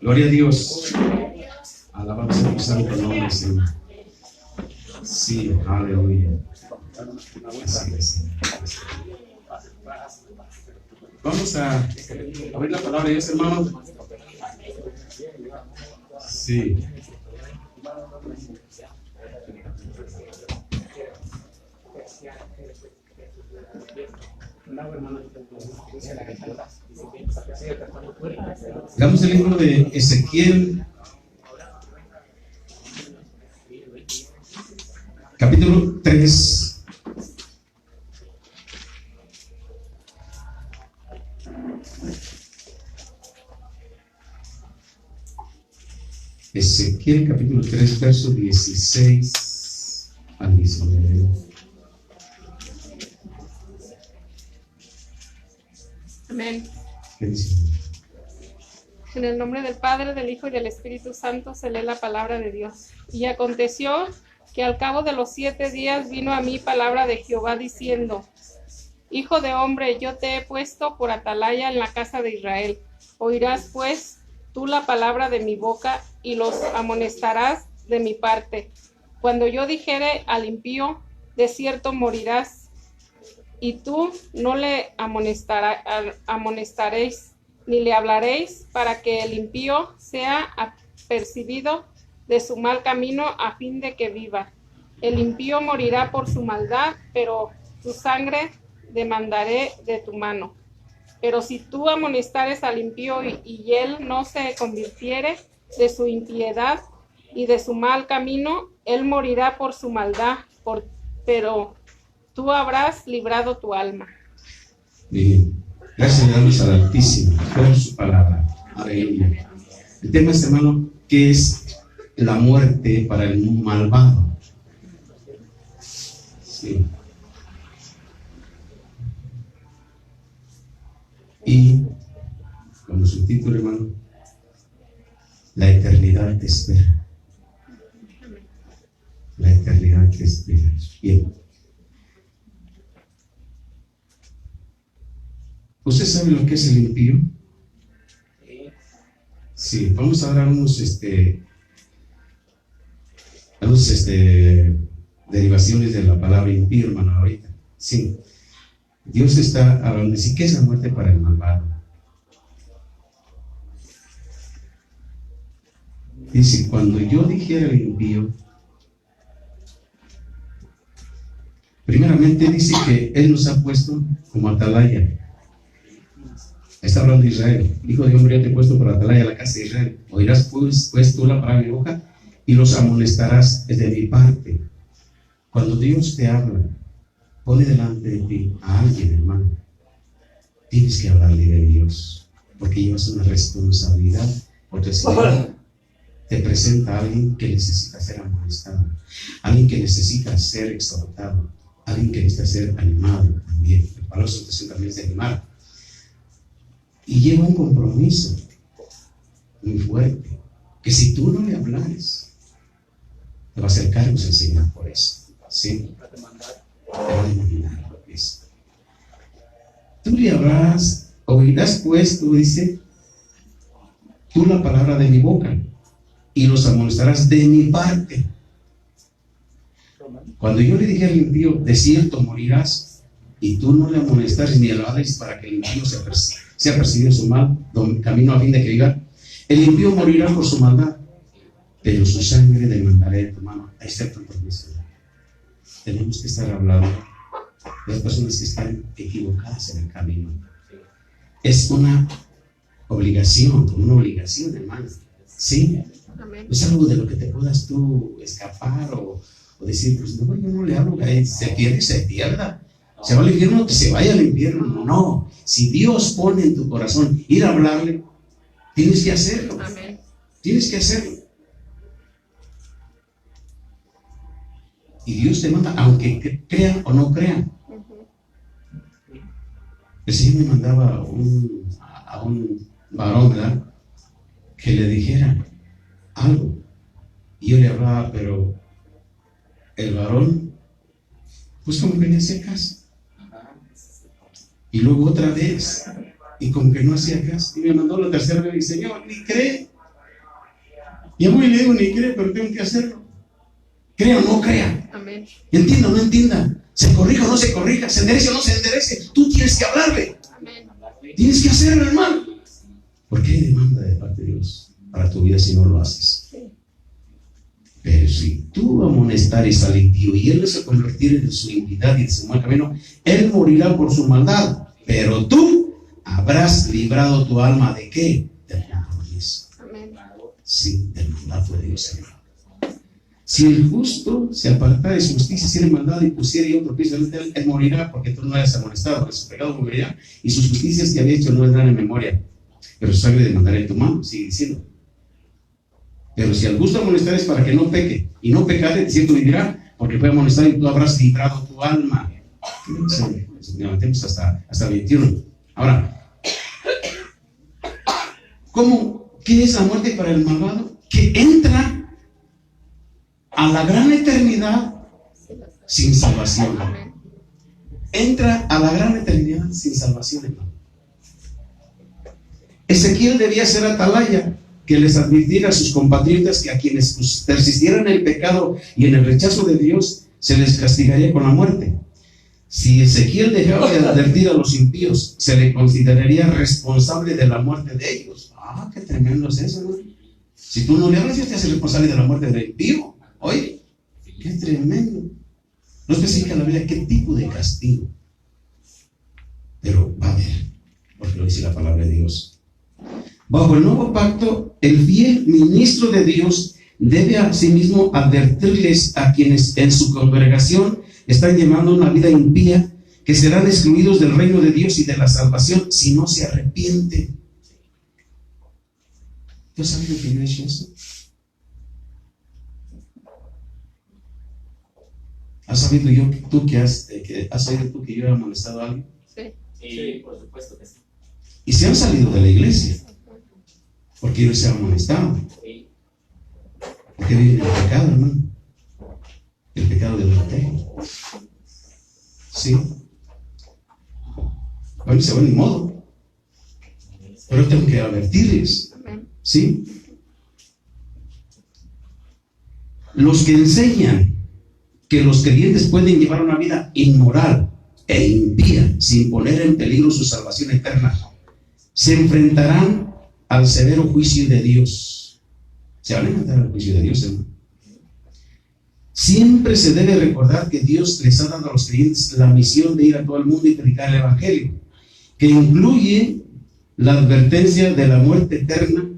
Gloria a Dios. Alabado sea tu santo nombre, Señor. Sí, aleluya. Así es. Vamos a abrir la palabra de Dios, hermanos. Sí. Hagamos el libro de Ezequiel, capítulo 3. Ezequiel, capítulo 3, verso 16 al 19. Amén. ¿Qué dice? En el nombre del Padre, del Hijo y del Espíritu Santo se lee la palabra de Dios. Y aconteció que al cabo de los 7 días vino a mí palabra de Jehová diciendo: Hijo de hombre, yo te he puesto por atalaya en la casa de Israel. Oirás pues tú la palabra de mi boca y los amonestarás de mi parte. Cuando yo dijere al impío, de cierto morirás, y tú no le amonestaréis, ni le hablaréis, para que el impío sea apercibido de su mal camino, a fin de que viva. El impío morirá por su maldad, pero su sangre demandaré de tu mano. Pero si tú amonestares al impío y él no se convirtiere de su impiedad y de su mal camino, él morirá por su maldad, pero tú habrás librado tu alma. Bien. Gracias a Dios al Altísimo por su palabra. Aleluya. El tema es, hermano, ¿qué es la muerte para el malvado? Sí. Y como subtítulo, hermano, la eternidad te espera. La eternidad te espera. Bien. ¿Usted sabe lo que es el impío? Sí, vamos a dar algunos derivaciones de la palabra impío, hermano, ahorita. Sí. Dios está hablando de sí, ¿qué es la muerte para el malvado? Dice, cuando yo dijera al impío, primeramente dice que Él nos ha puesto como atalaya. Está hablando de Israel. Hijo de hombre, yo te he puesto por atalaya a la casa de Israel. Oirás pues tú la palabra de mi boca y los amonestarás de mi parte. Cuando Dios te habla, pone delante de ti a alguien, hermano. Tienes que hablarle de Dios, porque llevas una responsabilidad. Porque si te presenta a alguien que necesita ser amonestado, alguien que necesita ser exhortado, alguien que necesita ser animado también. El valor de también es de animar. Y lleva un compromiso muy fuerte, que si tú no le hablares, te va a hacer cargos el Señor por eso. ¿Sí? Te va a demandar por eso. Tú le hablarás, oirás pues, tú dice, tú la palabra de mi boca, y los amonestarás de mi parte. Cuando yo le dije al impío, de cierto morirás, y tú no le amonestares ni le hables para que el impío sea perseguido en su mal camino a fin de que viva, el impío morirá por su maldad, pero su sangre demandaré de tu mano. Ahí está el compromiso. Tenemos que estar hablando de las personas que están equivocadas en el camino. Es una obligación, hermano. ¿Sí? Amén. No es algo de lo que te puedas tú escapar o decir, pues no, yo no le hablo, se pierde, se pierda. Se va al infierno, que se vaya al infierno. No, si Dios pone en tu corazón ir a hablarle, tienes que hacerlo. Amén. Tienes que hacerlo. Y Dios te manda, aunque crean o no crean. El Señor me mandaba a un varón, ¿verdad?, que le dijera algo. Y yo le hablaba, pero el varón, pues como que le hacía caso. Y luego otra vez, y como que no hacía caso, y me mandó la tercera vez y dice, Señor, ni cree. Y a muy le digo, ni cree, pero tengo que hacerlo. Crea o no crea. Amén. Entienda o no entienda. Se corrija o no se corrija. Se enderece o no se enderece. Tú tienes que hablarle. Amén. Tienes que hacerlo, hermano. Porque hay demanda de parte de Dios para tu vida si no lo haces. Pero si tú amonestares al impío y él se convertir en su iniquidad y de su mal camino, él morirá por su maldad. Pero tú habrás librado tu alma ¿de qué? Del compromiso. Amén. Sí, del mandato de Dios, hermano. Si el justo se aparta de su justicia, hiciera maldad y pusiera y otro piso, él morirá porque tú no hayas amonestado, porque su pecado morirá y sus justicias que había hecho no vendrán en memoria. Pero su sangre demandará en tu mano, sigue diciendo. Pero si al justo amonestar es para que no peque, y no pecare, de cierto vivirá, porque fue amonestado y tú habrás librado tu alma. Levantemos hasta 21. Ahora, ¿qué es la muerte para el malvado? Que entra a la gran eternidad sin salvación. Entra a la gran eternidad sin salvación, hermano. Ezequiel debía ser atalaya, que les advirtiera a sus compatriotas que a quienes persistieran en el pecado y en el rechazo de Dios, se les castigaría con la muerte. Si Ezequiel dejaba de advertir a los impíos, se le consideraría responsable de la muerte de ellos. Ah, qué tremendo es eso, ¿no? Si tú no le hablas, Dios te hace responsable de la muerte del impío. Oye, qué tremendo. No especifica en la Biblia qué tipo de castigo, pero va a haber, porque lo dice la palabra de Dios. Bajo el nuevo pacto, el fiel ministro de Dios debe asimismo advertirles a quienes en su congregación están llevando una vida impía, que serán excluidos del reino de Dios y de la salvación si no se arrepienten. ¿Tú has sabido que yo he hecho eso? ¿Has sabido tú que yo he amonestado a alguien? Sí, por supuesto que sí. Y se han salido de la iglesia porque ellos se han amonestado. Sí. Porque viven en el pecado, hermano. El pecado del protege. Sí. Bueno, se va ni modo. Pero tengo que advertirles. Sí. Los que enseñan que los creyentes pueden llevar una vida inmoral e impía sin poner en peligro su salvación eterna, se enfrentarán al severo juicio de Dios. Se van a enfrentar al juicio de Dios, hermano. Siempre se debe recordar que Dios les ha dado a los creyentes la misión de ir a todo el mundo y predicar el Evangelio, que incluye la advertencia de la muerte eterna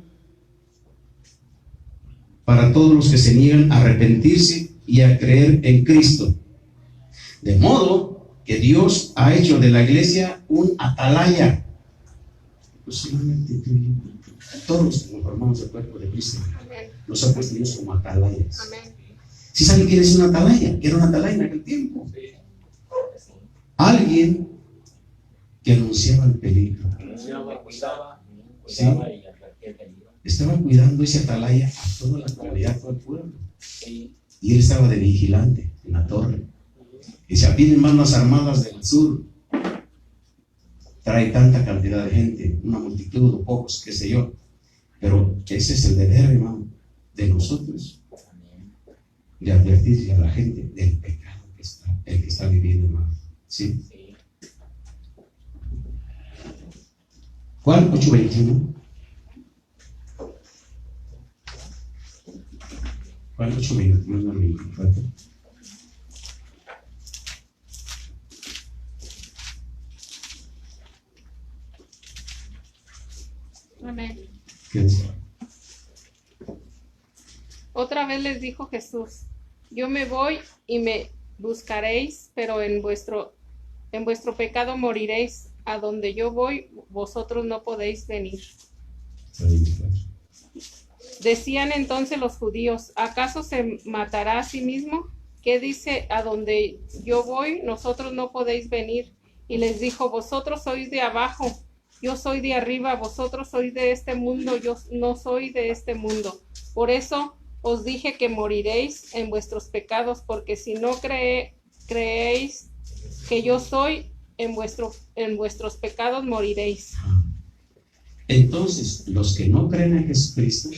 para todos los que se niegan a arrepentirse y a creer en Cristo. De modo que Dios ha hecho de la iglesia un atalaya. No solamente tú y yo, todos los que formamos el cuerpo de Cristo, nos ha puesto Dios como atalayas. ¿Sí saben quién es un atalaya? ¿Qué era un atalaya en aquel tiempo? Alguien que anunciaba el peligro. ¿Sí? Estaba cuidando ese atalaya a toda la comunidad, a todo el pueblo. Y él estaba de vigilante en la torre. Y se vienen manos armadas del sur. Trae tanta cantidad de gente, una multitud o pocos, qué sé yo. Pero ese es el deber, hermano, de nosotros, de advertir a la gente del pecado el que está viviendo, hermano. ¿Sí? Juan 8:21. Juan 8:21. Amén. ¿Qué dice? Otra vez les dijo Jesús: yo me voy y me buscaréis, pero en vuestro pecado moriréis. A donde yo voy, vosotros no podéis venir. Decían entonces los judíos: ¿acaso se matará a sí mismo? ¿Qué dice? A donde yo voy, nosotros no podéis venir. Y les dijo: vosotros sois de abajo, yo soy de arriba, vosotros sois de este mundo, yo no soy de este mundo. Por eso os dije que moriréis en vuestros pecados, porque si no creéis que yo soy en vuestros pecados moriréis. Entonces, los que no creen en Jesucristo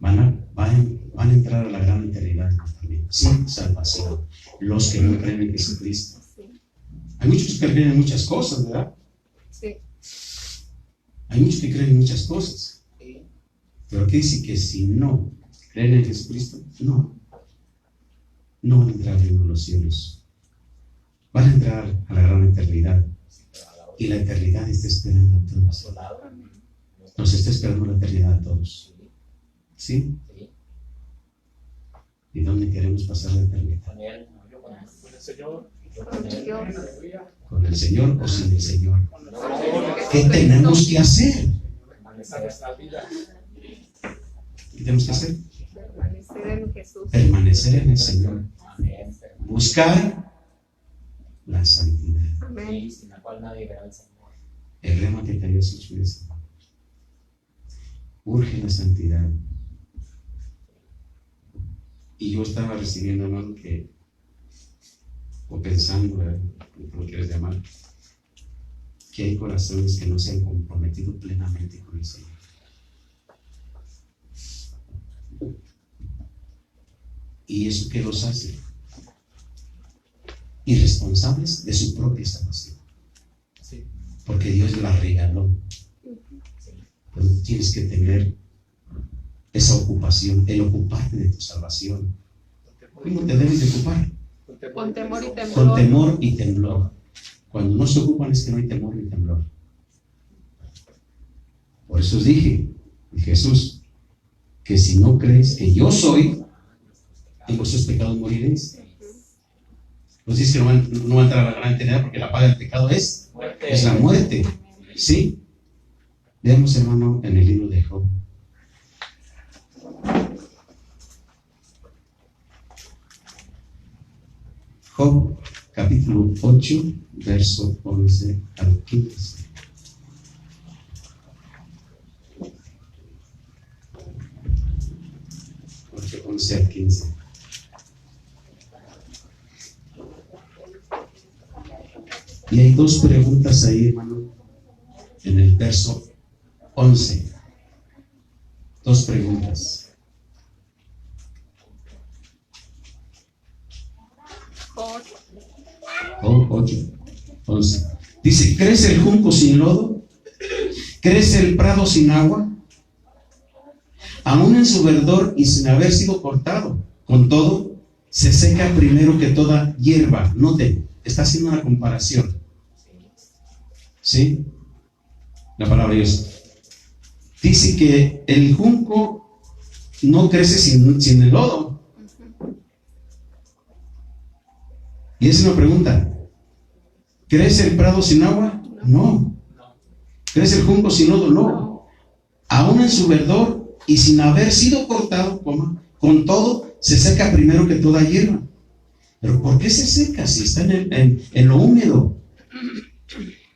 van a entrar a la gran eternidad también, sin salvación. Los que no creen en Jesucristo. Sí. Hay muchos que creen en muchas cosas, ¿verdad? Sí. Hay muchos que creen en muchas cosas. Pero ¿qué dice? Que si no creen en Jesucristo, no van a entrar en los cielos. Van a entrar a la gran eternidad. Y la eternidad está esperando a todos. Nos está esperando la eternidad a todos. ¿Sí? ¿Y dónde queremos pasar la eternidad? Con el Señor. ¿Con el Señor o sin el Señor? ¿Qué tenemos que hacer? ¿Qué tenemos que hacer? Permanecer en Jesús. Permanecer en el Señor. Buscar la santidad. Amén. Sin la cual nadie verá al Señor. El rema que cayó su vez. Urge la santidad. Y yo estaba recibiendo, hermano, o pensando, ¿verdad? ¿Cómo quieres llamar? Que hay corazones que no se han comprometido plenamente con el Señor. ¿Y eso qué los hace? Irresponsables de su propia salvación. Sí. Porque Dios la regaló. Pero tienes que tener esa ocupación, el ocuparte de tu salvación. ¿Cómo te debes de ocupar? Con temor y temblor. Con temor y temblor. Cuando no se ocupan es que no hay temor ni temblor. Por eso os dije, Jesús, que si no crees que yo soy, en vuestros pecados moriréis. Pues dice que no va a entrar a la gran eternidad porque la paga del pecado es la muerte. ¿Sí? Veamos, hermano, en el libro de Job. Job, capítulo 8, verso 11 al 15. Ocho, 11 al 15. Y hay dos preguntas ahí, hermano, en el verso 11. Dos preguntas. Job 8, 11. Dice, ¿crece el junco sin lodo? ¿Crece el prado sin agua? Aún en su verdor y sin haber sido cortado, con todo, se seca primero que toda hierba. Noten, está haciendo una comparación. ¿Sí? La palabra de Dios. Dice que el junco no crece sin el lodo. Y es una pregunta. ¿Crece el prado sin agua? No. ¿Crece el junco sin lodo? No. Aún en su verdor y sin haber sido cortado, con todo, se seca primero que toda hierba. ¿Pero por qué se seca si está en lo húmedo?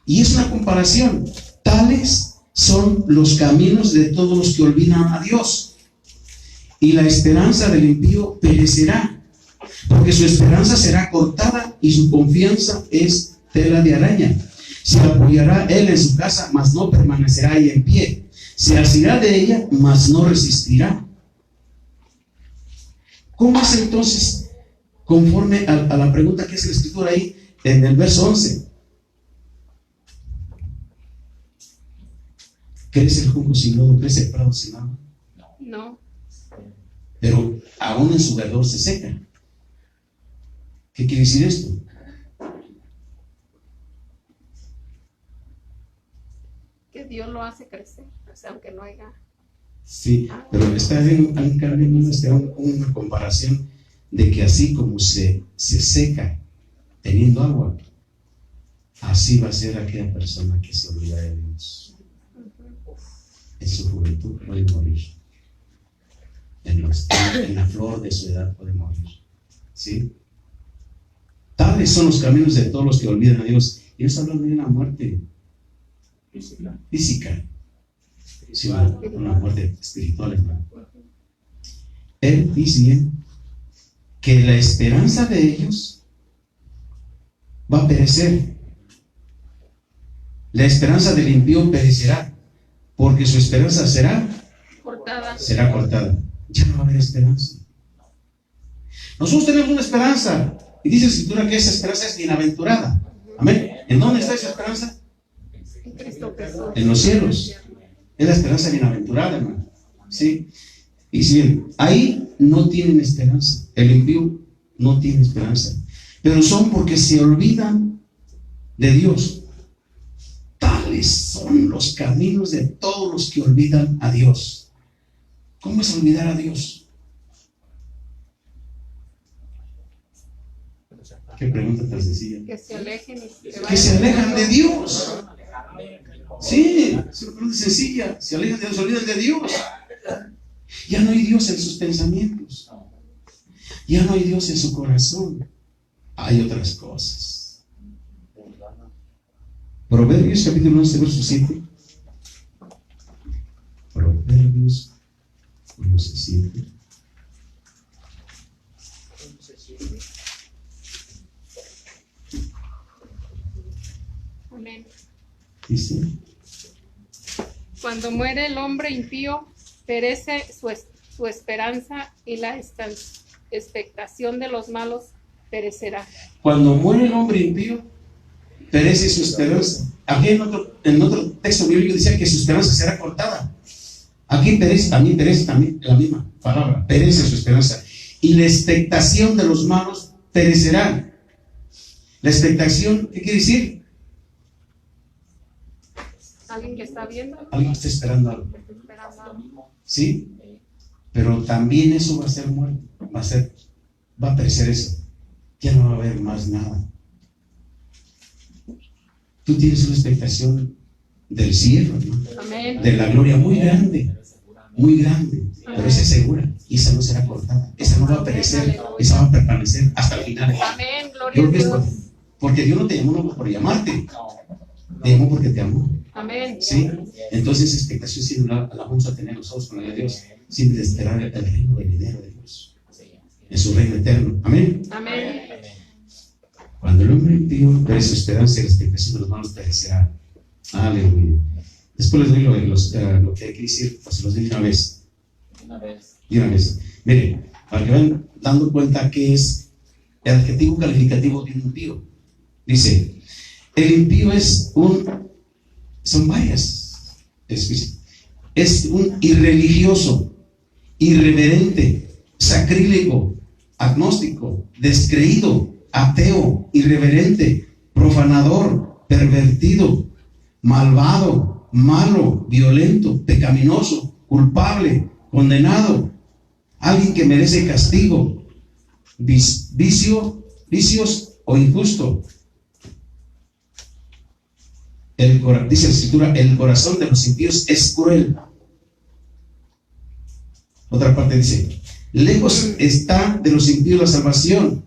Y es una comparación. Tales son los caminos de todos los que olvidan a Dios. Y la esperanza del impío perecerá, porque su esperanza será cortada y su confianza es tela de araña. Se apoyará él en su casa, mas no permanecerá ahí en pie. Se asirá de ella, mas no resistirá. ¿Cómo es entonces? Conforme a la pregunta que hace la escritura ahí en el verso 11. ¿Crece el junco sin lodo? ¿Crece el prado sin agua? No. Pero aún en su verdor se seca. ¿Qué quiere decir esto? Que Dios lo hace crecer, o sea, aunque no haya. Sí, pero está en un cambio, está una comparación de que así como se seca teniendo agua, así va a ser aquella persona que se olvida de Dios. En su juventud puede morir. En la flor de su edad puede morir. ¿Sí? Tales son los caminos de todos los que olvidan a Dios. Y no está hablando de una muerte física, sino una muerte espiritual, hermano. Él dice que la esperanza de ellos va a perecer. La esperanza del impío perecerá, porque su esperanza será cortada. Ya no va a haber esperanza. Nosotros tenemos una esperanza, y dice la Escritura que esa esperanza es bienaventurada. Amén. ¿En dónde está esa esperanza? En Cristo Jesús. En los cielos. Es la esperanza bienaventurada, hermano. ¿Sí? Y si bien, ahí no tienen esperanza. El impío no tiene esperanza. Pero son porque se olvidan de Dios. Tales son los caminos de todos los que olvidan a Dios. ¿Cómo es olvidar a Dios? Qué pregunta tan sencilla. Que se alejen y Que se alejan de Dios. Sí, es una pregunta sencilla. Se alejan de Dios, se olvidan de Dios. Ya no hay Dios en sus pensamientos. Ya no hay Dios en su corazón. Hay otras cosas. Proverbios capítulo 11, verso 7. Proverbios 11, 7. Amén. Dice: Cuando muere el hombre impío, perece su esperanza y la expectación de los malos perecerá. cuando muere el hombre impío, perece su esperanza. Aquí en otro texto bíblico decía que su esperanza será cortada. Aquí perece también la misma palabra, perece su esperanza. Y la expectación de los malos perecerá. La expectación, ¿qué quiere decir? Alguien que está viendo, Alguien está esperando algo. está esperando algo. ¿Sí? Pero también eso va a ser muerto. Va a perecer eso. Ya no va a haber más nada. Tú tienes una expectación del cielo, hermano, Amén. de la gloria muy grande, pero esa es segura y esa no será cortada, esa no va a perecer, esa va a permanecer hasta el final. Amén. Gloria Yo a creo que es Dios. porque Dios no te llamó no por llamarte, te llamó porque te amó. Amén. ¿Sí? Entonces, esa expectación siempre la vamos a tener nosotros con la de Dios, siempre de esperar el reino venidero de Dios, en su reino eterno. Amén. Amén. Cuando el hombre impío perece su esperanza y la expectación de los malos perecerá. Aleluya. Después les doy lo que hay que decir, pues se los doy de una vez. De una vez. Miren, para que vayan dando cuenta que es el adjetivo calificativo de un impío. Dice, el impío son varias. Es un irreligioso, irreverente, sacrílego, agnóstico, descreído, ateo, irreverente, profanador, pervertido, malvado, malo, violento, pecaminoso, culpable, condenado, alguien que merece castigo, vicios o injusto. Dice la Escritura, el corazón de los impíos es cruel. Otra parte dice, lejos está de los impíos la salvación.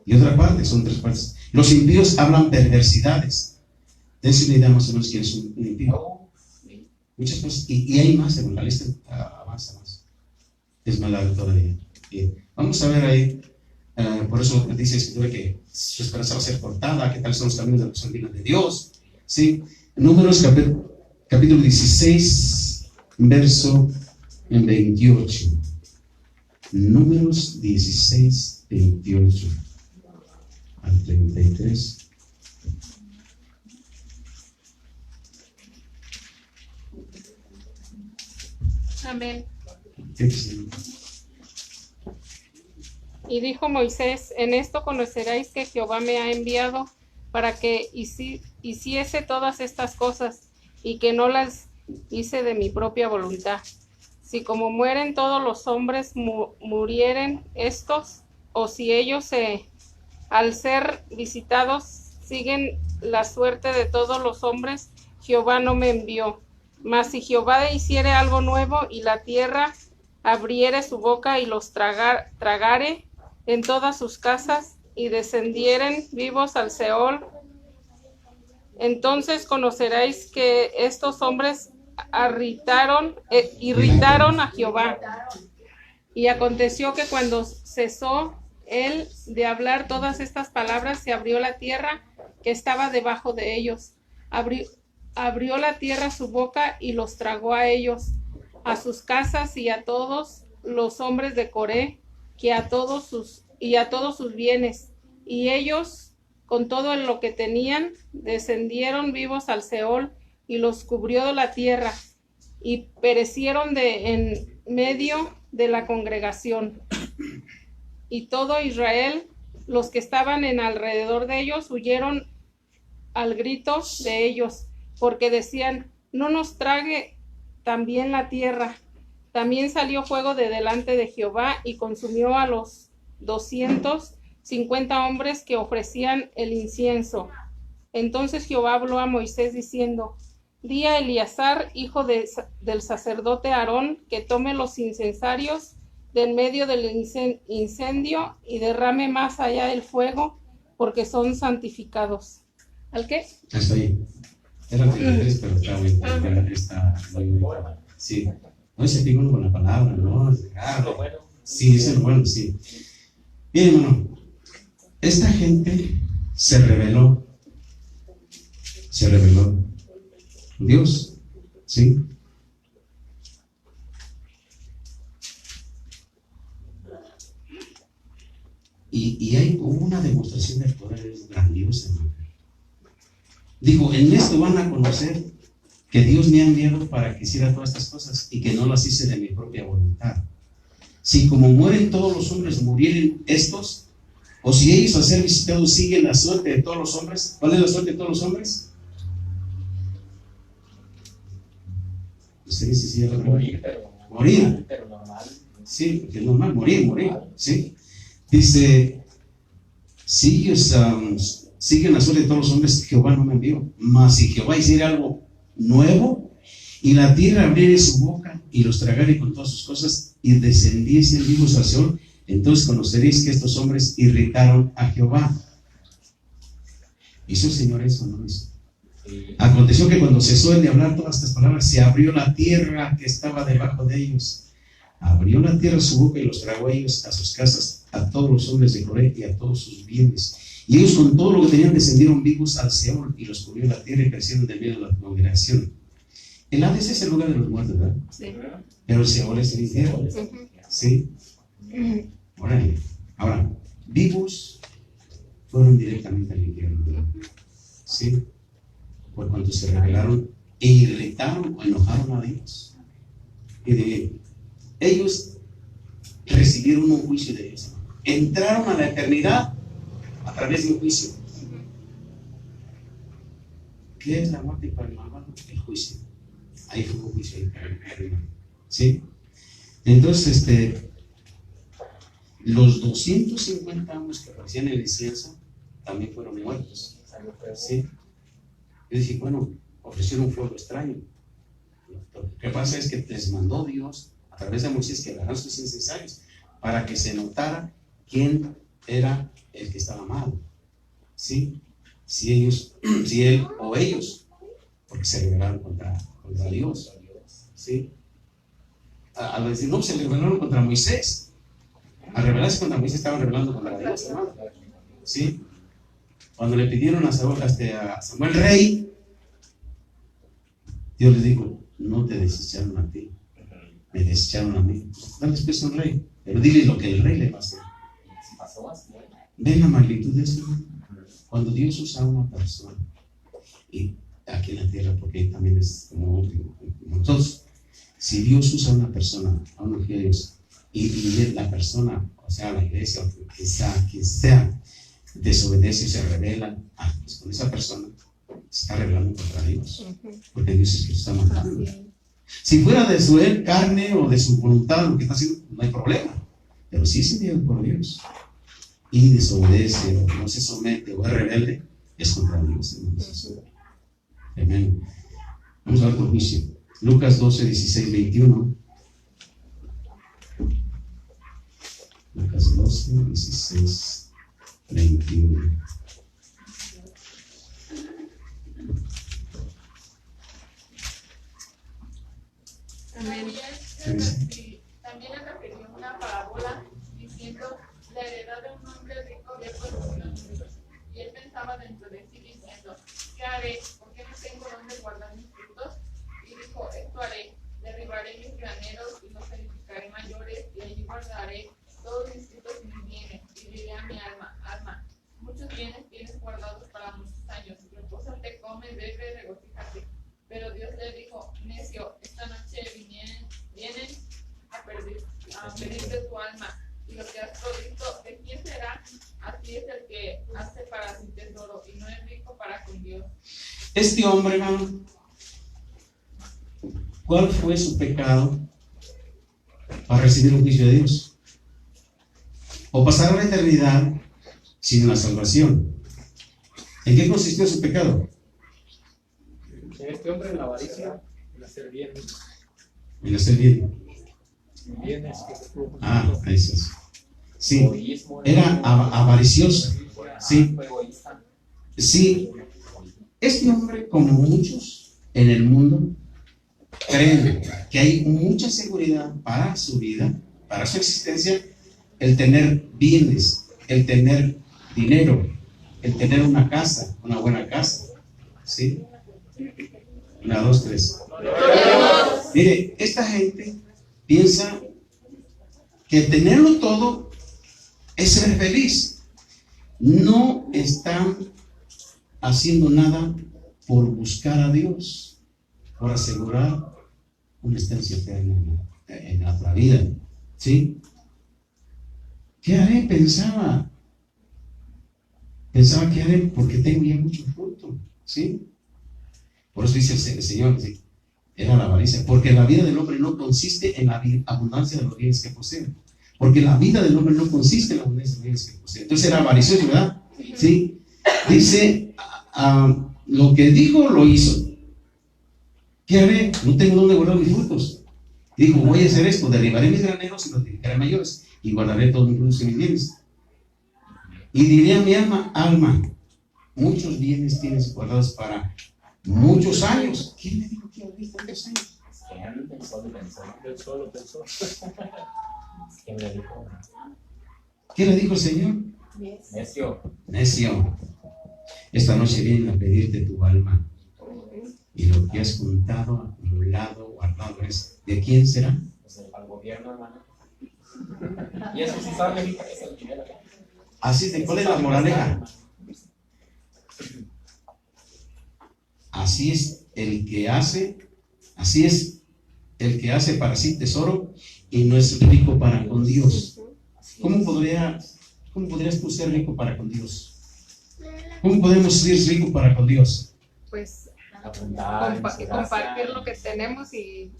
Y otra parte, son tres partes. Los impíos hablan perversidades. Dense una idea más o menos quién es un impío. Muchas cosas. Y hay más, en la lista avanza más. Es más larga todavía. Bien. Vamos a ver ahí. Por eso dice la Escritura que su esperanza va a ser cortada. ¿Qué tal son los caminos de los olvidos de Dios? ¿Sí? Números capítulo 16, verso 28. Números 16, 28 al 33. Amén. Sí. Y dijo Moisés, en esto conoceréis que Jehová me ha enviado para que hiciese todas estas cosas, y que no las hice de mi propia voluntad. Si como mueren todos los hombres murieren estos, o si ellos al ser visitados siguen la suerte de todos los hombres, Jehová no me envió. Mas si Jehová hiciere algo nuevo, y la tierra abriere su boca y los tragare en todas sus casas, y descendieren vivos al Seol, entonces conoceréis que estos hombres irritaron a Jehová. Y aconteció que cuando cesó él de hablar todas estas palabras, se abrió la tierra que estaba debajo de ellos. Abrió la tierra su boca y los tragó a ellos, a sus casas y a todos los hombres de Coré, y a todos sus bienes. Y ellos, con todo lo que tenían, descendieron vivos al Seol, y los cubrió la tierra, y perecieron en medio de la congregación. Y todo Israel, los que estaban en alrededor de ellos, huyeron al grito de ellos, porque decían: no nos trague también la tierra. También salió fuego de delante de Jehová y consumió a los 250 hombres que ofrecían el incienso. Entonces Jehová habló a Moisés diciendo: di a Eleazar, hijo del sacerdote Aarón, que tome los incensarios de en medio del incendio y derrame más allá el fuego, porque son santificados. ¿Al qué? Hasta ahí. Era el 33, pero está muy está muy bueno. Sí. No se fija uno con la palabra, ¿no? Sí, eso es bueno, sí. Bien, hermano. Esta gente se rebeló. Dios, ¿sí? Y hay una demostración del poder grandiosa, hermano. Digo, en esto van a conocer que Dios me ha enviado para que hiciera todas estas cosas y que no las hice de mi propia voluntad. Si como mueren todos los hombres, murieren estos, o si ellos al ser visitados siguen la suerte de todos los hombres. ¿Cuál es la suerte de todos los hombres? ¿Usted sí, morir, pero normal. Sí, porque es normal, morir, ¿sí? Dice, si ellos siguen la suerte de todos los hombres, Jehová no me envió. Mas si Jehová hiciera algo nuevo, y la tierra abriera su boca, y los tragare con todas sus cosas, y descendiesen vivos al Seol, entonces conoceréis que estos hombres irritaron a Jehová. ¿Hizo el Señor eso o no hizo? Aconteció que cuando cesó él de hablar todas estas palabras, se abrió la tierra que estaba debajo de ellos. Abrió la tierra su boca y los tragó a ellos, a sus casas, a todos los hombres de Coré y a todos sus bienes. Y ellos con todo lo que tenían descendieron vivos al Seol, y los cubrió la tierra y crecieron de medio de la congregación. El Hades es el lugar de los muertos, ¿verdad? Sí. Pero el Seol es el infierno. Sí. Ahora, vivos fueron directamente al infierno. Sí. Por cuanto se rebelaron e irritaron o enojaron a Dios. Y ellos recibieron un juicio de Dios. Entraron a la eternidad a través de un juicio. ¿Qué es la muerte para el malvado? El juicio. Ahí fue un juicio ahí. ¿Sí? Entonces, los 250 hombres que aparecían en el incienso también fueron muertos. ¿Sí? Yo dije, bueno, ofrecieron un fuego extraño. Lo que pasa es que les mandó Dios a través de Moisés que agarraran sus incensarios para que se notara quién era el que estaba mal. ¿Sí? Si él o ellos, porque se rebelaron contra Dios. ¿Sí? Al decir, no, se rebelaron contra Moisés. Al rebelarse contra Moisés estaban rebelando contra Dios, hermano. ¿Sí? Cuando le pidieron a Samuel rey, Dios les dijo, no te desecharon a ti, me desecharon a mí. Dale pues un rey, pero dile lo que el rey le va a hacer. Ven la magnitud de eso. Cuando Dios usa a una persona, y aquí en la tierra, porque también es como todos, si Dios usa a una persona, a unos de ellos, y la persona, o sea, la iglesia, o quien sea, desobedece y se revela, pues con esa persona se está rebelando contra Dios, porque Dios es que está matando. Si fuera de su carne o de su voluntad lo que está haciendo, no hay problema, pero si es enviado por Dios y desobedece o no se somete o es rebelde, es contra Dios. Amén. Vamos a ver por juicio. Lucas 12, 16, 21. Lucas 12, 16, 21. Amén. También le refirió una parábola diciendo: la heredad de un dentro de sí diciendo, ¿qué haré? ¿Por qué no tengo dónde guardar mis frutos? Y dijo, esto haré, derribaré mis graneros y los edificaré mayores, y allí guardaré todos mis frutos y mis bienes, y diré a mi alma, muchos bienes tienes guardados para muchos años, repósate, come, bebe, regocíjate. Pero Dios le dijo, necio, esta noche vienen a pedirte tu alma, y lo que has provisto, ¿de quién será? Así es el que hace para su tesoro, y no es rico para con Dios. Este hombre, hermano, ¿cuál fue su pecado para recibir un juicio de Dios? O pasar la eternidad sin la salvación. ¿En qué consistió su pecado? Este hombre en la avaricia, en hacer bienes. En hacer bien. Bienes que se tuvo. Eso es. Sí, era avaricioso. Sí, sí. Este hombre, como muchos en el mundo, creen que hay mucha seguridad para su vida, para su existencia, el tener bienes, el tener dinero, el tener una casa, una buena casa. ¿Sí? 1, 2, 3. Mire, esta gente piensa que tenerlo todo es ser feliz. No están haciendo nada por buscar a Dios, por asegurar una estancia eterna en la vida. ¿Sí? ¿Qué haré? Pensaba que haré porque tengo ya mucho fruto. ¿Sí? Por eso dice el Señor, ¿sí? Era la avaricia, porque la vida del hombre no consiste en la abundancia de los bienes que posee, porque la vida del hombre no consiste en la abundancia de los bienes que posee. Entonces era avaricioso, ¿verdad? ¿Sí? Dice, lo que dijo, lo hizo. ¿Qué haré? No tengo dónde guardar mis frutos. Dijo, voy a hacer esto, derribaré mis graneros y los edificaré mayores, y guardaré todos mis frutos y mis bienes. Y diré a mi alma, muchos bienes tienes guardados para muchos años. ¿Quién le dijo que iba a vivir tantos años? Él solo pensó. ¿Qué le dijo el Señor? Necio. Esta noche vienen a pedirte tu alma. Y lo que has juntado, acumulado, guardado es, ¿de quién será? Pues al gobierno, hermano. Y eso sí sabe, es el dinero. Así es, ¿cuál es la moraleja? Así es el que hace para sí tesoro y no es rico para con Dios. ¿Cómo podrías tú ser rico para con Dios? ¿Cómo podemos ser ricos para con Dios? Pues Abundar, compartir lo que tenemos y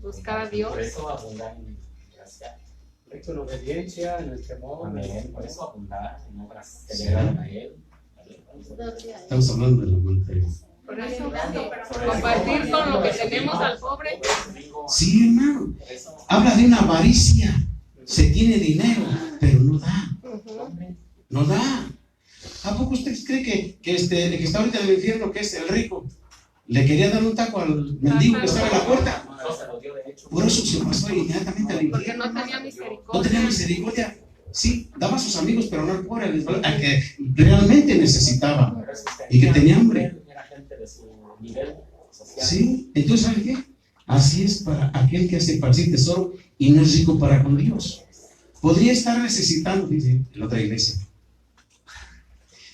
buscar a Dios. Por eso abundar en gracia. Rico en obediencia, en el temor. Amén. Por eso abundar en obras que le agradan a Él. Estamos hablando de la montaña. Por eso, compartir con lo que tenemos al pobre. Sí, hermano. Habla de una avaricia. Se tiene dinero, pero no da. No da. ¿A poco usted cree que el que está ahorita en el infierno, que es el rico, le quería dar un taco al mendigo que estaba en la puerta? Por eso se pasó inmediatamente al Porque infierno. no tenía misericordia. No tenía misericordia. Sí, daba a sus amigos, pero no al pobre, al que realmente necesitaba y que tenía hambre. Sí, entonces, ¿sabe qué? Así es para aquel que hace para sí tesoro y no es rico para con Dios. Podría estar necesitando, dice en la otra iglesia,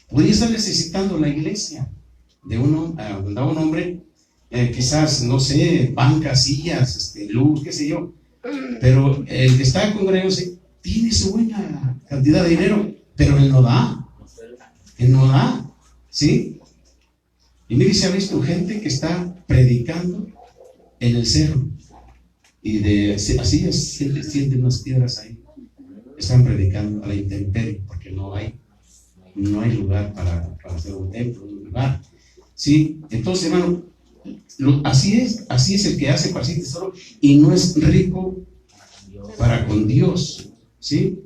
podría estar necesitando la iglesia de un hombre, quizás, no sé, bancas, sillas, luz, qué sé yo, pero el que está congregándose tiene su buena cantidad de dinero, pero él no da, ¿sí? Y mire, se ha visto gente que está predicando en el cerro y así sienten unas piedras ahí, están predicando a la intemperie porque no hay lugar para hacer un templo, un lugar, ¿sí? Entonces, hermano, así es el que hace para sí tesoro y no es rico para con Dios, ¿sí?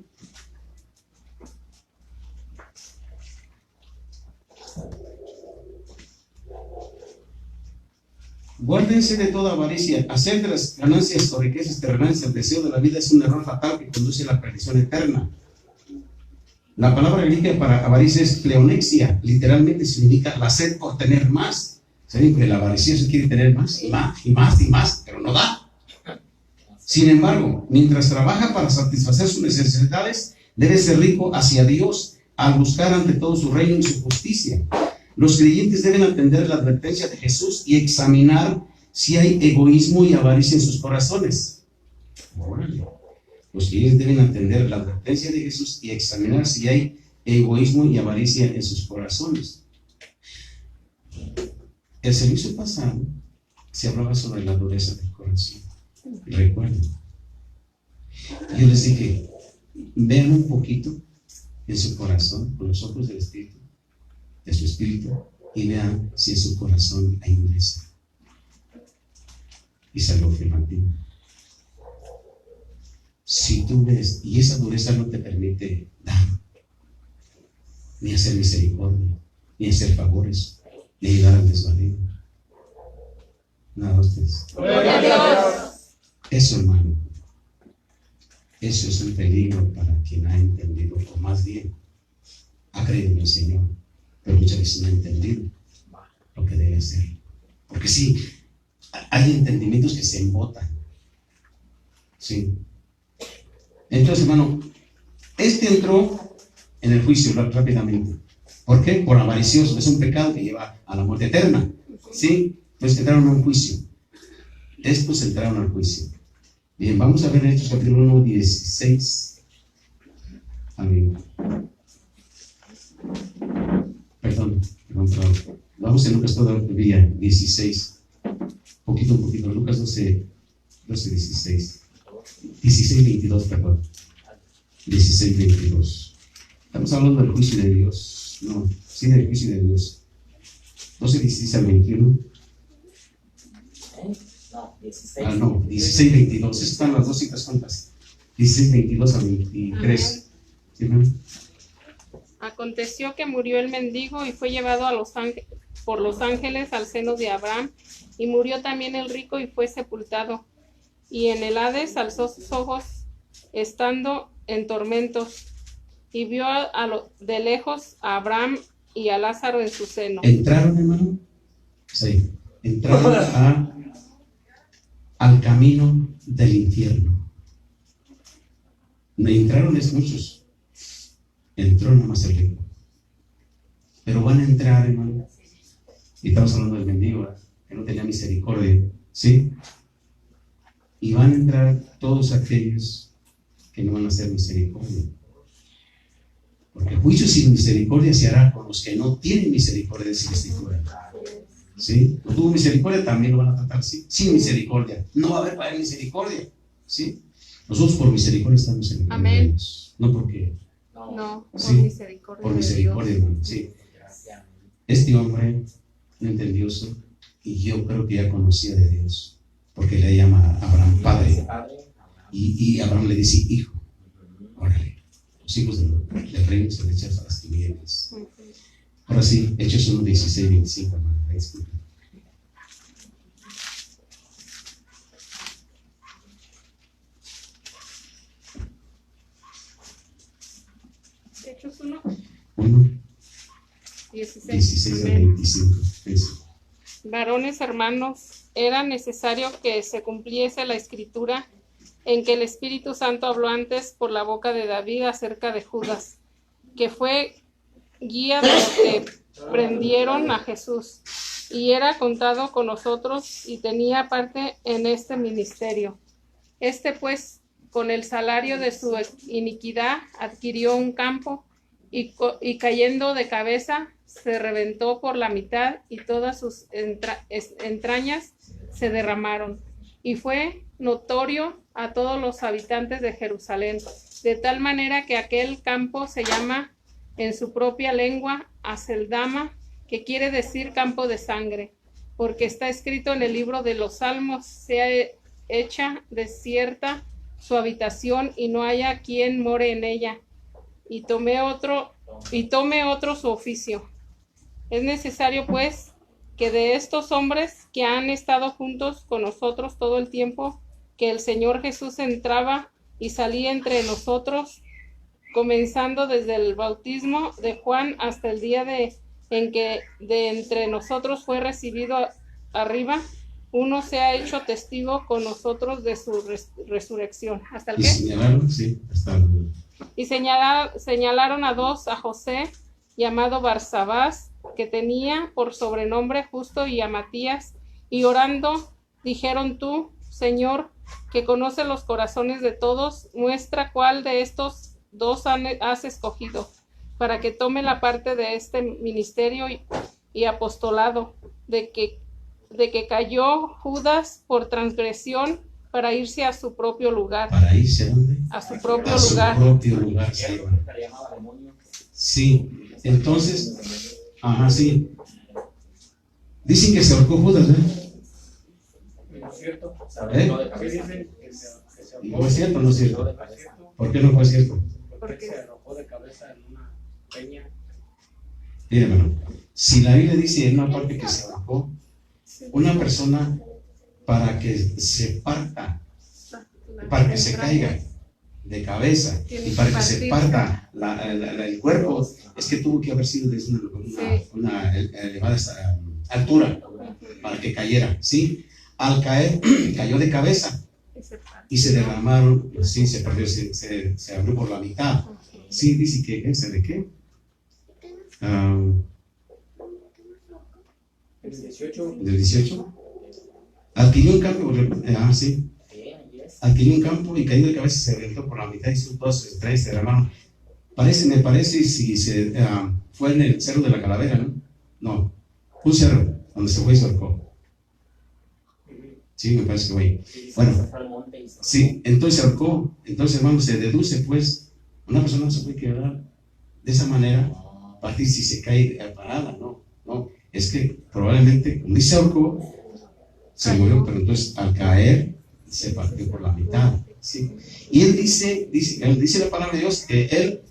Guárdense de toda avaricia. Hacer de las ganancias o riquezas terrenales el deseo de la vida es un error fatal que conduce a la perdición eterna. La palabra griega para avaricia es pleonexia, literalmente significa la sed por tener más. ¿Saben que el avaricioso quiere tener más y más y más y más, pero no da? Sin embargo, mientras trabaja para satisfacer sus necesidades, debe ser rico hacia Dios al buscar ante todo su reino y su justicia. Los creyentes deben atender la advertencia de Jesús y examinar si hay egoísmo y avaricia en sus corazones. Los creyentes deben atender la advertencia de Jesús y examinar si hay egoísmo y avaricia en sus corazones. El servicio pasado se hablaba sobre la dureza del corazón. Recuerden. Yo les dije, vean un poquito en su corazón, con los ojos del Espíritu, de su espíritu, y vean si en su corazón hay dureza. Y es algo afirmativo. Si tú ves, y esa dureza no te permite dar, ni hacer misericordia, ni hacer favores, ni ayudar al desvalido. Nada, ustedes. Gloria a Dios. Eso, hermano, eso es un peligro para quien ha entendido, o más bien, ha creído en el Señor, pero muchas veces no ha entendido lo que debe hacer. Porque sí, hay entendimientos que se embotan. Sí. Entonces, hermano, entró en el juicio rápidamente. ¿Por qué? Por avaricioso. Es un pecado que lleva a la muerte eterna. ¿Sí? Entonces entraron a un juicio. Estos entraron al juicio. Bien, vamos a ver en Hechos capítulo 1, 16. Amén. Perdón. Vamos en Lucas todavía, 16. Poquito. Lucas 12, 16. 16, 22, perdón. 16, 22. Estamos hablando del juicio de Dios. No, sí, del juicio de Dios. 12, 16 al 21. No, 16. Ah, no, 16, 22. Esas están las dos citas juntas. 16, 22 al 23. ¿Sí, no? Aconteció que murió el mendigo y fue llevado por los ángeles al seno de Abraham, y murió también el rico y fue sepultado. Y en el Hades alzó sus ojos, estando en tormentos, y vio de lejos a Abraham y a Lázaro en su seno. ¿Entraron, hermano? Sí. Entraron al camino del infierno. Entraron es muchos. Entró nada más el rico. Pero van a entrar, hermano. Y estamos hablando del mendigo, ¿verdad? Que no tenía misericordia. ¿Sí? Y van a entrar todos aquellos que no van a hacer misericordia. Porque juicio sin misericordia se hará con los que no tienen misericordia, de la Escritura. ¿Sí? No tuvo misericordia, también lo van a tratar así, sin misericordia. No va a haber para él misericordia. ¿Sí? Nosotros por misericordia estamos en el reino de Dios. No porque. No, por sí, misericordia. Por misericordia, hermano. Sí. Este hombre no entendió eso, y yo creo que ya conocía de Dios, porque le llama a Abraham padre. Y Abraham le dice hijo. Órale. Los hijos del reino se le echan a las tinieblas. Ahora sí, Hechos 1, 16, 25, hermano. Disculpe. Hechos 1, 16 16. al 25. Eso. Varones hermanos, era necesario que se cumpliese la escritura en que el Espíritu Santo habló antes por la boca de David acerca de Judas, que fue guía de los que prendieron a Jesús, y era contado con nosotros y tenía parte en este ministerio. Este pues, con el salario de su iniquidad, adquirió un campo, y cayendo de cabeza, se reventó por la mitad, y todas sus entrañas se derramaron. Y fue notorio a todos los habitantes de Jerusalén, de tal manera que aquel campo se llama en su propia lengua Aceldama, que quiere decir campo de sangre, porque está escrito en el libro de los Salmos: sea hecha desierta su habitación, y no haya quien more en ella, y tome otro su oficio. Es necesario, pues, que de estos hombres que han estado juntos con nosotros todo el tiempo que el Señor Jesús entraba y salía entre nosotros, comenzando desde el bautismo de Juan hasta el día en que de entre nosotros fue recibido arriba, uno se ha hecho testigo con nosotros de su resurrección. ¿Hasta el Y qué? señalaron, sí, hasta el... Y señalaron a dos, a José, llamado Barsabás, que tenía por sobrenombre Justo, y a Matías, y orando dijeron: tú, Señor, que conoce los corazones de todos, muestra cuál de estos dos has escogido, para que tome la parte de este ministerio y apostolado, de que cayó Judas por transgresión para irse a su propio lugar. ¿Para irse a dónde? A su propio A su lugar. propio lugar, sí. Le llamaba demonio. Sí, entonces, ajá, sí. Dicen que se ahorcó Judas, ¿eh? ¿No es cierto? ¿Eh? ¿Qué dicen? Que se ¿Y ahorcó. fue cierto o no es cierto? ¿No es cierto? ¿Por qué no fue cierto? Porque se arrojó de cabeza en una peña. Mira, hermano, si la Biblia dice en una parte que se ahorcó, una persona para que se parta, para que se caiga de cabeza y para que se parta el cuerpo, es que tuvo que haber sido desde una elevada altura para que cayera, ¿sí? Al caer, cayó de cabeza y se derramaron, sí, se perdió, se abrió por la mitad. Sí, dice que ese de qué. El 18. Del 18. Adquirió un campo, sí. Adquirió un campo y cayó de cabeza, se reventó por la mitad y sus dos entrañas se derramaron. Me parece si fue en el cerro de la Calavera, ¿no? No, un cerro donde se fue y se ahorcó. Sí, me parece que fue. Bueno, sí, entonces se ahorcó. Entonces, hermano, se deduce, pues, una persona no se puede quedar de esa manera, partir si se cae parada, no. Es que probablemente, como dice, se ahorcó, se murió, pero entonces al caer se partió por la mitad, ¿sí? Y él dice la palabra de Dios que él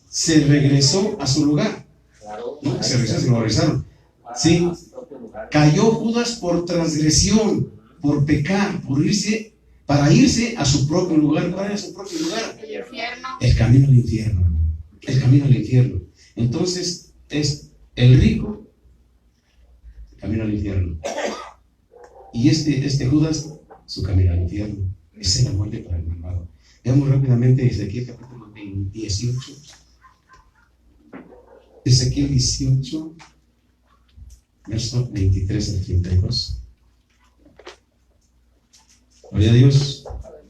se regresó a su lugar, ¿no? Se lo regresaron, ¿sí? Cayó Judas por transgresión, por pecar, para irse a su propio lugar. ¿Cuál era su propio lugar? El infierno. El camino al infierno, el camino al infierno. Entonces es el rico, el camino al infierno. Y este Judas, su camino al infierno. Esa es la muerte para el malvado. Veamos rápidamente Ezequiel capítulo 18. Ezequiel 18, verso 23 al 32. Gloria a Dios.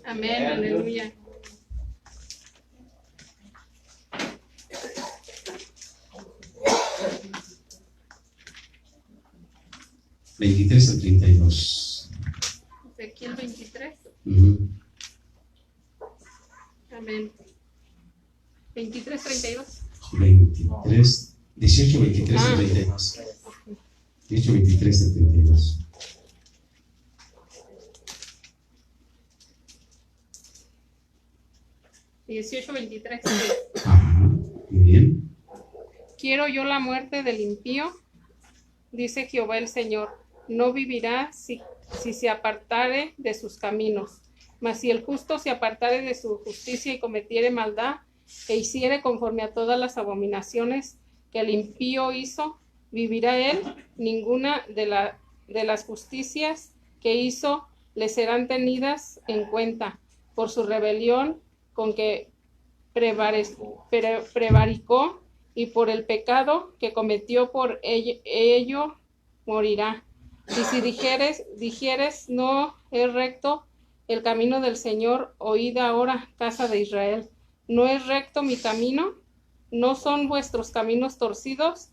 Amén, aleluya. ¿23 al 32? Ezequiel 23. Uh-huh. Amén. 23, 32. 23, 18, 23 al 32. 18, 23 al 32. Y 18, 23. Ajá, muy bien. Quiero yo la muerte del impío, dice Jehová el Señor. No vivirá si se apartare de sus caminos. Mas si el justo se apartare de su justicia y cometiere maldad, e hiciere conforme a todas las abominaciones que el impío hizo, vivirá él. Ninguna de las justicias que hizo le serán tenidas en cuenta por su rebelión con que prevaricó, y por el pecado que cometió, por ello morirá. Y si dijeres no es recto el camino del Señor, oíd ahora, casa de Israel. ¿No es recto mi camino? ¿No son vuestros caminos torcidos?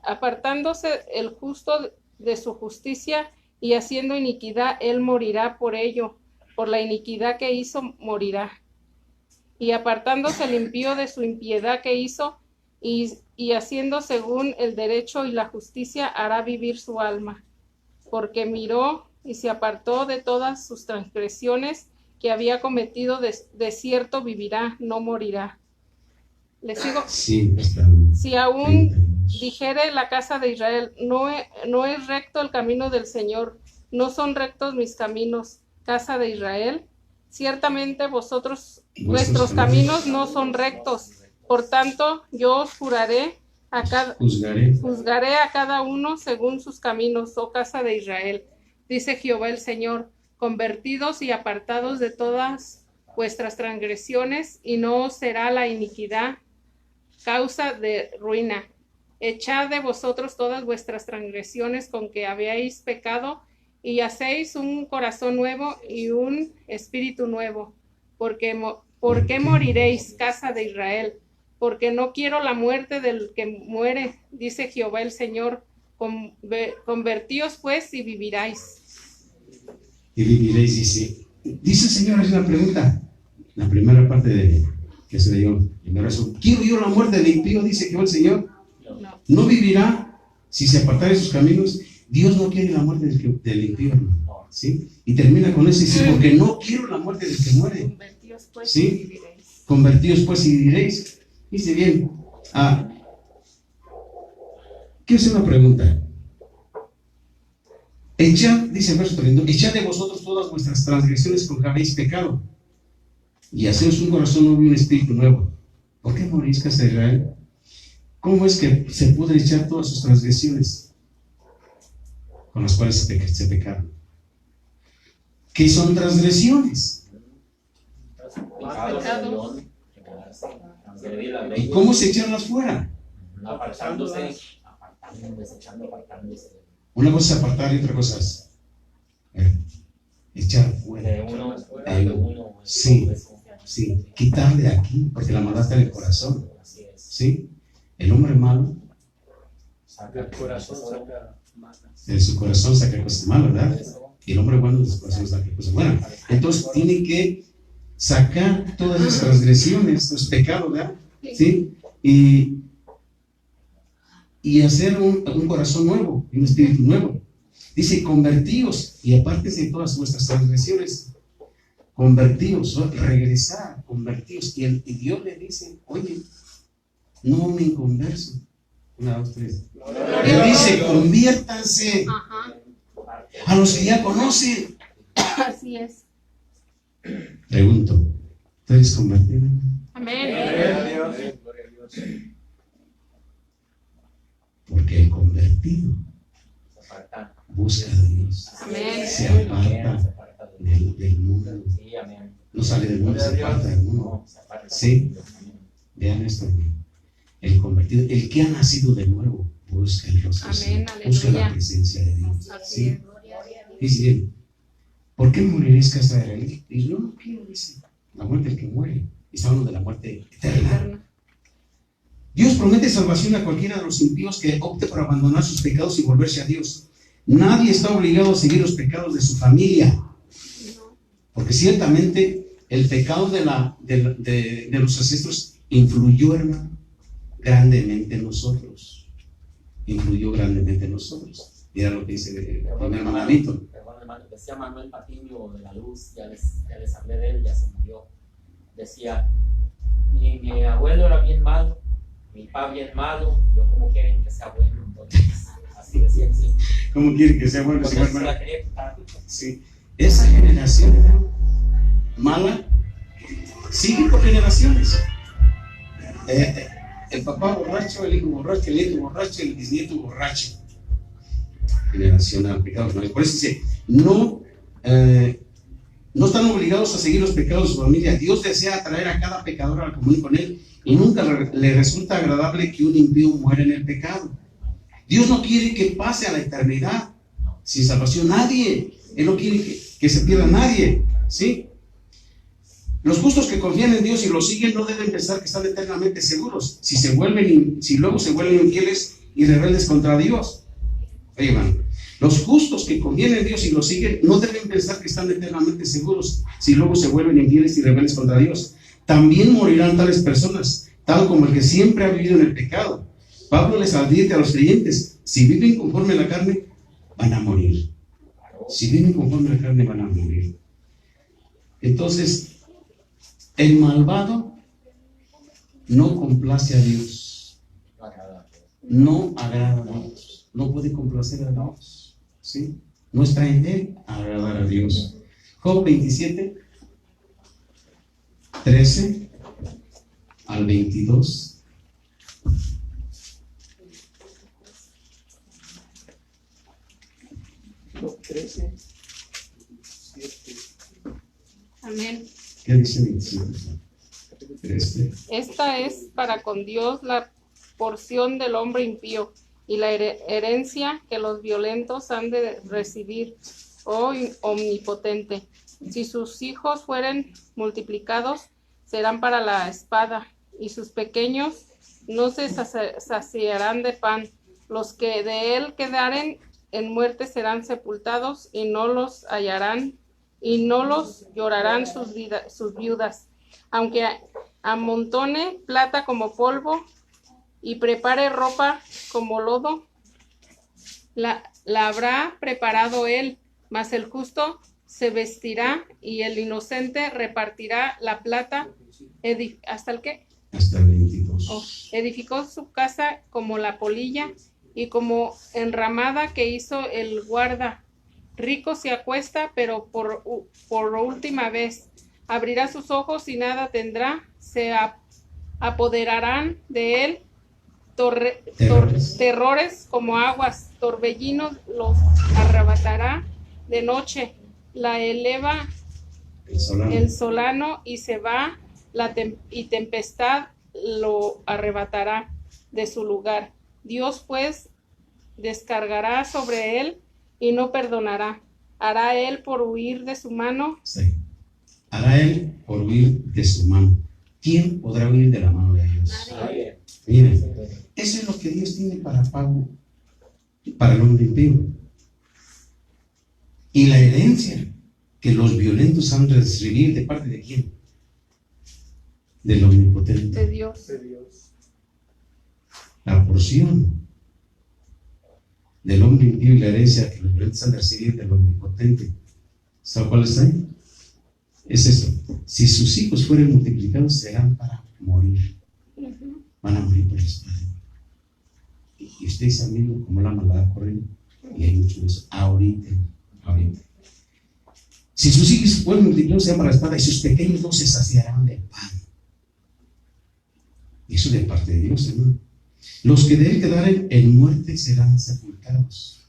Apartándose el justo de su justicia y haciendo iniquidad, él morirá por ello. Por la iniquidad que hizo, morirá. Y apartándose el impío de su impiedad que hizo, y haciendo según el derecho y la justicia, hará vivir su alma. Porque miró y se apartó de todas sus transgresiones que había cometido, de cierto vivirá, no morirá. ¿Le sigo? Sí, si aún dijere la casa de Israel, no es recto el camino del Señor, no son rectos mis caminos, casa de Israel. Ciertamente vuestros Vuestros caminos no son rectos. Por tanto, yo os juzgaré a cada uno según sus caminos, oh casa de Israel. Dice Jehová el Señor, convertidos y apartados de todas vuestras transgresiones, y no os será la iniquidad causa de ruina. Echad de vosotros todas vuestras transgresiones con que habéis pecado, y hacéis un corazón nuevo y un espíritu nuevo. ¿Por qué moriréis, casa de Israel? Porque no quiero la muerte del que muere, dice Jehová el Señor. Convertíos pues y viviráis. Y viviréis, dice el Señor, es la pregunta, la primera parte de que se leyó. ¿Quiero yo la muerte del impío? Dice Jehová el Señor. No vivirá si se apartara de sus caminos. Dios no quiere la muerte del impío, hermano. ¿Sí? Y termina con eso y dice, porque no quiero la muerte del que muere. Convertíos pues ¿Sí? y viviréis. Convertíos pues y viviréis. Dice bien. Quiero hacer una pregunta. Echad, dice el verso 32, echad de vosotros todas vuestras transgresiones con que habéis pecado, y haceos un corazón nuevo y un espíritu nuevo. ¿Por qué morís, casa de Israel? ¿Cómo es que se pueden echar todas sus transgresiones con las cuales se pecaron? ¿Qué son transgresiones? Pecado, transgredir la ley. ¿Y cómo se echarlas fuera? Apartándose, desechando, apartándose. Una cosa es apartar y otra cosa es echar fuera. De uno. Sí, sí, quitar de aquí, porque la maldad está en el corazón. Así es. ¿Sí? El hombre malo, Del corazón saca mata. de su corazón saca cosas malas, ¿verdad? Y el hombre bueno de su corazón saca cosas buenas. Entonces tiene que sacar todas las transgresiones, los pecados, ¿verdad? ¿Sí? Y hacer un corazón nuevo, un espíritu nuevo. Dice, convertíos y apártense de todas vuestras transgresiones. Convertíos, regresar, convertíos. Y Dios le dice, oye, no me inconverso. 1, 2, 3. Él dice, conviértanse a los que ya conocen. Así es. Pregunto, ¿tú eres convertido? Amén. Gloria a Dios. Gloria a Dios. Porque el convertido busca a Dios, Amén. se aparta del mundo. Sí, amén. No sale del mundo, se aparta del mundo. Sí. Vean esto, el convertido, el que ha nacido de nuevo, busca el rostro, Amén, busca la aleluya. presencia de Dios. Así ¿Sí? es. Dice bien, ¿por qué moriréis, casa de Israel? Y yo no quiero, dice, la muerte del que muere. Está hablando de la muerte eterna. Eterno. Dios promete salvación a cualquiera de los impíos que opte por abandonar sus pecados y volverse a Dios. Nadie está obligado a seguir los pecados de su familia, porque ciertamente el pecado de los ancestros influyó, hermano, grandemente en nosotros. Influyó grandemente en nosotros. Mira lo que dice el primer mandamiento. Perdón, hermano, decía Manuel Patiño de la Luz, ya les hablé de él, ya se murió. Decía, mi abuelo era bien malo, mi papá bien malo, yo como quieren que sea bueno, entonces, así decía, sí. ¿Cómo quiere que sea bueno? Entonces, Señor? la quería quitar. Sí. Esa generación, hermano, mala, sigue por generaciones. El papá borracho, el hijo borracho, el nieto borracho, el bisnieto borracho. Generacional, pecados. Por eso dice, no están obligados a seguir los pecados de su familia. Dios desea atraer a cada pecador a la comunión con él, y nunca le resulta agradable que un impío muera en el pecado. Dios no quiere que pase a la eternidad sin salvación nadie. Él no quiere que se pierda nadie, ¿sí? Los justos que confían en Dios y lo siguen no deben pensar que están eternamente seguros si luego se vuelven infieles y rebeldes contra Dios. Oye, hermano, los justos que confían en Dios y lo siguen no deben pensar que están eternamente seguros si luego se vuelven infieles y rebeldes contra Dios. También morirán tales personas, tal como el que siempre ha vivido en el pecado. Pablo les advierte a los creyentes, si viven conforme a la carne, van a morir. Si viven conforme a la carne, van a morir. Entonces, el malvado no complace a Dios, no agrada a Dios, no puede complacer a Dios, ¿sí? No está en él agradar a Dios. Job 27, 13 al 22. Los 13, 7, Amén. ¿Qué dice 27? 13. Esta es para con Dios la porción del hombre impío y la herencia que los violentos han de recibir, oh omnipotente. Si sus hijos fueren multiplicados, serán para la espada, y sus pequeños no se saciarán de pan. Los que de él quedaren en muerte serán sepultados, y no los hallarán, y no los llorarán sus viudas. Aunque amontone plata como polvo, y prepare ropa como lodo, la habrá preparado él, mas el justo se vestirá, y el inocente repartirá la plata. ¿Hasta el qué? Hasta el 22. Oh, edificó su casa como la polilla, y como enramada que hizo el guarda. Rico se acuesta, pero por última vez. Abrirá sus ojos y nada tendrá. Se apoderarán de él terrores como aguas. Torbellinos los arrebatará de noche. La eleva el solano, y se va, y tempestad lo arrebatará de su lugar. Dios pues descargará sobre él y no perdonará. Hará él por huir de su mano. Sí. Hará él por huir de su mano. ¿Quién podrá huir de la mano de Dios? Nadie. Miren, eso es lo que Dios tiene para pago para el hombre impío. Y la herencia que los violentos han de recibir, ¿de parte de quién? Del omnipotente. De Dios. de Dios. La porción del hombre impío y la herencia que los violentos han de recibir del omnipotente. ¿Sabe cuál es ahí? Es eso. Si sus hijos fueren multiplicados, serán para morir. Van a morir por la espada. Y ustedes han visto como la maldad corre. Y hay mucho de eso. Ahorita. Si sus hijos fueren multiplicados, serán para la espada. Y sus pequeños no se saciarán de pan. Eso de parte de Dios, hermano. Los que de él quedaren en muerte serán sepultados.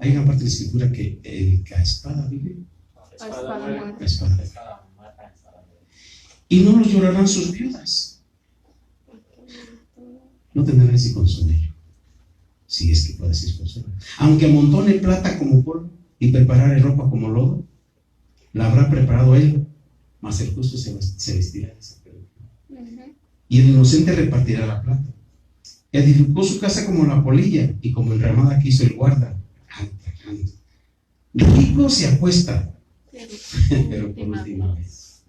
Hay una parte de la escritura que el que a espada vive, A espada muerta. a espada. Espada mata, espada muere. Y no los llorarán sus viudas. No tendrán ese consuelo. Si es que puede ser consuelo. Aunque amontone plata como polvo y preparare ropa como lodo, la habrá preparado él, mas el justo se vestirá de esa pena. Y el inocente repartirá la plata. Edificó su casa como la polilla, y como enramada que hizo el guarda. Rico se acuesta, pero por última vez.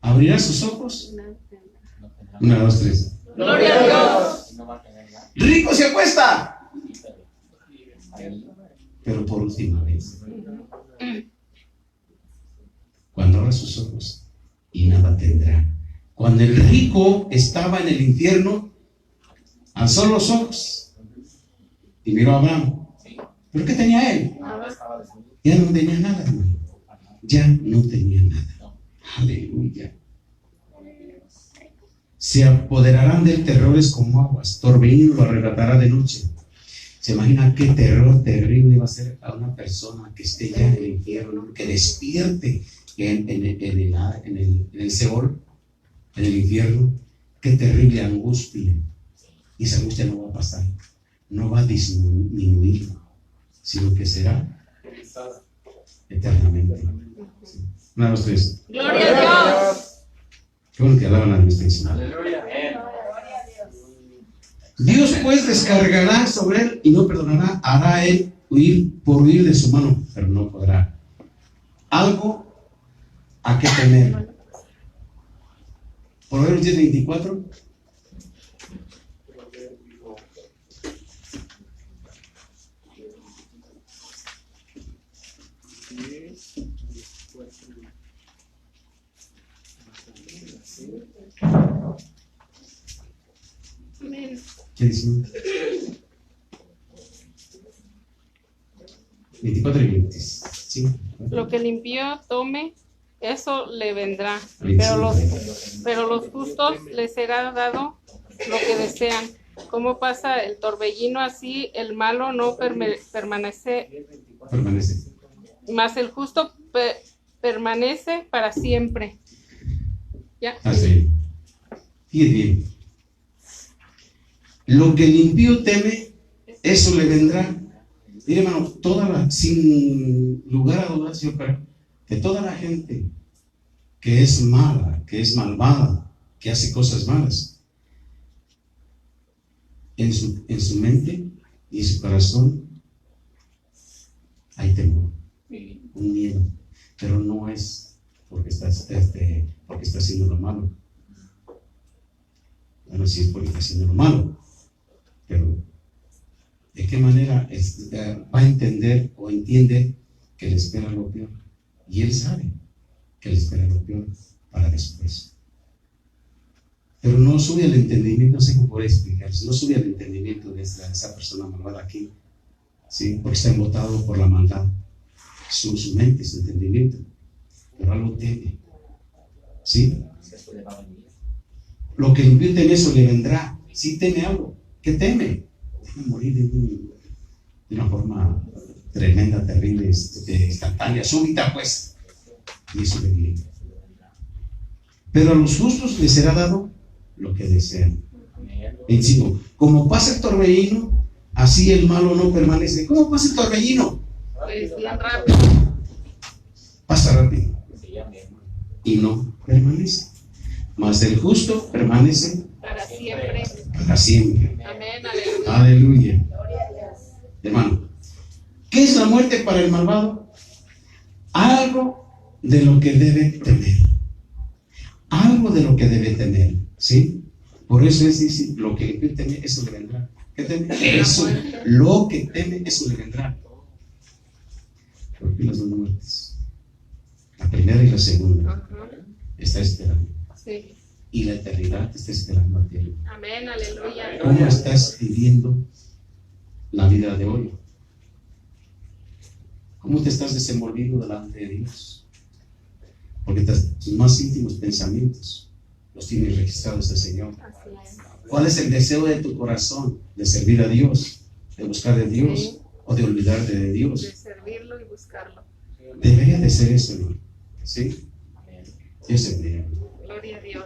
Abrirá sus ojos. No tendrá 1, 2, 3. Gloria a Dios. No va a tener nada. Rico se acuesta, Ahí, pero por última vez. Cuando abra sus ojos y nada tendrá. Cuando el rico estaba en el infierno, alzó los ojos y miró a Abraham. sí, ¿Pero qué tenía él? nada, estaba desnudo. Ya no tenía nada, hermano. Ya no tenía nada. Aleluya. Se apoderarán de él terrores como aguas. Torbellino lo arrebatará de noche. ¿Se imagina qué terror terrible va a ser a una persona que esté ya en el infierno, que despierte en el Seol, en el infierno? Qué terrible angustia. Y esa angustia no va a pasar, no va a disminuir, sino que será eternamente. Sí. 1, 2, 3. Gloria a Dios. Qué bueno que alaban a Dios. Señor. Aleluya. Dios pues descargará sobre él y no perdonará, hará él huir de su mano, pero no podrá. Algo a que temer. Proverbios 10:24. Amén. ¿Qué dice? 24 y 25. Lo que el impío tome, eso le vendrá. Amén. Pero los justos les será dado lo que desean. Como pasa el torbellino, así el malo no permanece, Permanece. mas el justo permanece para siempre. ¿Ya? Así. Fíjate bien. Lo que el impío teme, eso le vendrá. Mire, hermano, sin lugar a dudas, yo creo que toda la gente que es mala, que es malvada, que hace cosas malas, en su mente y en su corazón hay temor, un miedo, pero no es porque está haciendo lo malo. Bueno, sí es porque está haciendo lo malo, pero ¿de qué manera va a entender o entiende que le espera lo peor? Y él sabe que le espera lo peor para después. Pero no sube al entendimiento, no sé cómo poder explicarles, no sube al entendimiento de esa persona malvada aquí, ¿sí? Porque está embotado por la maldad, su mente, su entendimiento, pero algo teme, ¿sí? Lo que el impío teme, eso le vendrá. Si teme algo, ¿qué teme? Debe morir de una forma tremenda, terrible, instantánea, súbita, pues, y eso le viene. Pero a los justos les será dado lo que desean. Encima, como pasa el torbellino, así el malo no permanece. ¿Cómo pasa el torbellino? Pues bien rápido. Pasa rápido y no permanece. Mas el justo permanece Para siempre. para siempre. Amén, aleluya. Aleluya. Hermano, ¿qué es la muerte para el malvado? Algo de lo que debe temer. Algo de lo que debe temer, ¿sí? Por eso es decir, lo que el teme, eso le vendrá. ¿Qué teme? Eso, lo que teme, eso le vendrá. Porque las dos muertes, la primera y la segunda, Ajá. está esperando. Sí. Y la eternidad te está esperando a ti. Amén, aleluya. ¿Cómo estás viviendo la vida de hoy? ¿Cómo te estás desenvolviendo delante de Dios? Porque tus más íntimos pensamientos los tienes registrados el Señor. Así es. ¿Cuál es el deseo de tu corazón? ¿De servir a Dios? ¿De buscar de Dios? Sí. ¿O de olvidarte de De Dios? servirlo y buscarlo. Debería de ser eso, hermano. ¿Sí? Dios te bendiga. Gloria a Dios.